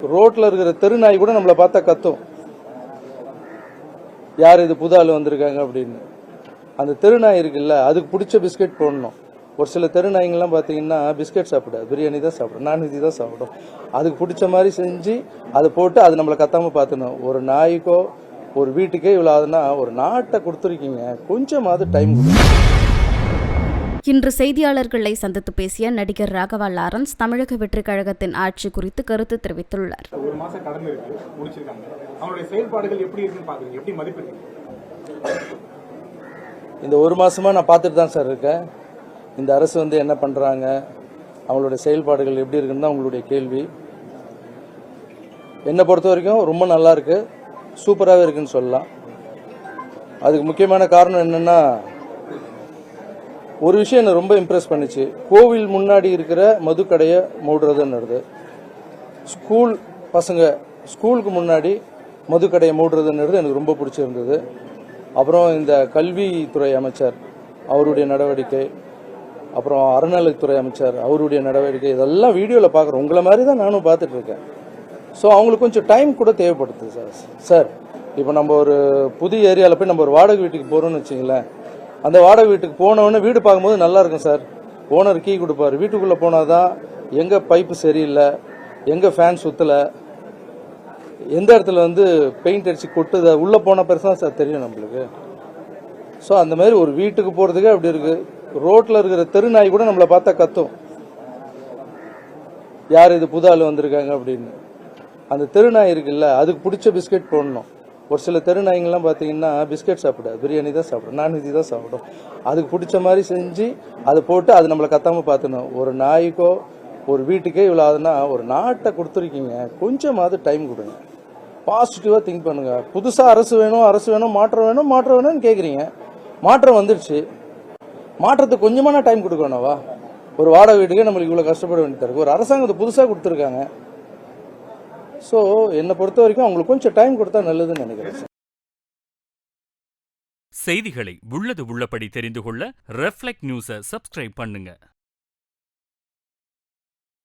ரோட்ல இருக்கிற தெருநாய் கூட நம்மளை பார்த்தா கத்தும், யார் இது புது ஆள் வந்திருக்காங்க அப்படின்னு. அந்த தெருநாய் இருக்குல்ல, அதுக்கு பிடிச்ச பிஸ்கெட் போடணும். ஒரு சில தெருநாய்ங்கெல்லாம் பார்த்தீங்கன்னா பிஸ்கெட் சாப்பிடாது, பிரியாணி தான் சாப்பிடும், நான்வெஜ் தான் சாப்பிடும். அதுக்கு பிடிச்ச மாதிரி செஞ்சு அதை போட்டு அது நம்மளை கத்தாமல் பார்த்துணும். ஒரு நாய்க்கோ ஒரு வீட்டுக்கே இவ்வளோ ஆகுதுன்னா ஒரு நாட்டை கொடுத்துருக்கீங்க, கொஞ்சமாவது டைம் கொடுங்க. இன்று செய்தியாளர்களை சந்தித்து பேசிய நடிகர் ராகவா லாரன்ஸ் தமிழக வெற்றி கழகத்தின் ஆட்சி குறித்து கருத்து தெரிவித்துள்ளார். ஒரு மாசம் கடந்து இருக்கு, முடிச்சிருக்காங்க. அவருடைய செயல்பாடுகள் எப்படி இருக்குன்னு பாக்குறீங்க, எப்படி மதிப்பிடுறீங்க? இந்த ஒரு மாசமா நான் பார்த்துட்டு தான் சார் இருக்கேன். இந்த அரசு என்ன பண்றாங்க, அவங்களுடைய செயல்பாடுகள் எப்படி இருக்குன்னு தான் உங்களுடைய கேள்வி. என்னை பொறுத்த வரைக்கும் ரொம்ப நல்லா இருக்கு, சூப்பராகவே இருக்குன்னு சொல்லலாம். அதுக்கு முக்கியமான காரணம் என்னன்னா, ஒரு விஷயம் என்ன ரொம்ப இம்ப்ரெஸ் பண்ணிச்சு. கோவில் முன்னாடி இருக்கிற மதுக்கடையை மூடுறதுன்னுறது, ஸ்கூல் பசங்க ஸ்கூலுக்கு முன்னாடி மதுக்கடையை மூடுறதுன்றது எனக்கு ரொம்ப பிடிச்சிருந்தது. அப்புறம் இந்த கல்வித்துறை அமைச்சர் அவருடைய நடவடிக்கை, அப்புறம் அறநிலைத்துறை அமைச்சர் அவருடைய நடவடிக்கை, இதெல்லாம் வீடியோவில் பார்க்குறோம். உங்களை மாதிரி தான் நானும் பார்த்துட்டு இருக்கேன். ஸோ அவங்களுக்கு கொஞ்சம் டைம் கூட தேவைப்படுது சார். இப்போ நம்ம ஒரு புது ஏரியாவில் போய் நம்ம ஒரு வாடகை வீட்டுக்கு போகிறோம்னு வச்சிங்களேன், அந்த வாடகை வீட்டுக்கு போனவொடனே வீடு பார்க்கும்போது நல்லா இருக்கும் சார். ஓனர் கீ கொடுப்பார், வீட்டுக்குள்ளே போனால் தான் எங்கே பைப்பு சரியில்லை, எங்கே ஃபேன் சுற்றலை, எந்த இடத்துல பெயிண்ட் அடித்து கொட்டுது, உள்ளே போன பிறகு தான் சார் தெரியும் நம்மளுக்கு. ஸோ அந்த மாதிரி ஒரு வீட்டுக்கு போகிறதுக்கே அப்படி இருக்குது. ரோட்டில் இருக்கிற தெருநாய் கூட நம்மளை பார்த்தா கத்தும், யார் இது புது ஆள் வந்திருக்காங்க அப்படின்னு. அந்த தெருநாய் இருக்குல்ல, அதுக்கு பிடிச்ச பிஸ்கெட் போடணும். ஒரு சில தெருநாய்ங்கெல்லாம் பார்த்தீங்கன்னா பிஸ்கெட் சாப்பிடாது, பிரியாணி தான் சாப்பிடும், நான்வெஜ் தான் சாப்பிடும். அதுக்கு பிடிச்ச மாதிரி செஞ்சு அதை போட்டு அது நம்மளை கத்தாமல் பார்த்துணும். ஒரு நாய்க்கோ ஒரு வீட்டுக்கே இவ்வளோ ஆகுதுன்னா ஒரு நாட்டை கொடுத்துருக்கீங்க, கொஞ்சமாவது டைம் கொடுங்க. பாசிட்டிவாக திங்க் பண்ணுங்க. புதுசாக அரசு வேணும், மாற்றம் வேணும்னு கேட்குறீங்க. மாற்றம் வந்துடுச்சு, மாற்றத்துக்கு கொஞ்சமான டைம் கொடுக்கணும்வா? ஒரு வாடகை வீட்டுக்கே நம்மளுக்கு இவ்வளோ கஷ்டப்பட வேண்டியது இருக்கு. ஒரு அரசாங்கத்தை புதுசாக கொடுத்துருக்காங்க. ஸோ என்னை பொறுத்த வரைக்கும் அவங்களுக்கு கொஞ்சம் டைம் கொடுத்தா நல்லதுன்னு நினைக்கிறேன். செய்திகளை உள்ளது உள்ளபடி தெரிந்து கொள்ள ரெஃப்ளெக்ட் நியூஸை சப்ஸ்கிரைப் பண்ணுங்க.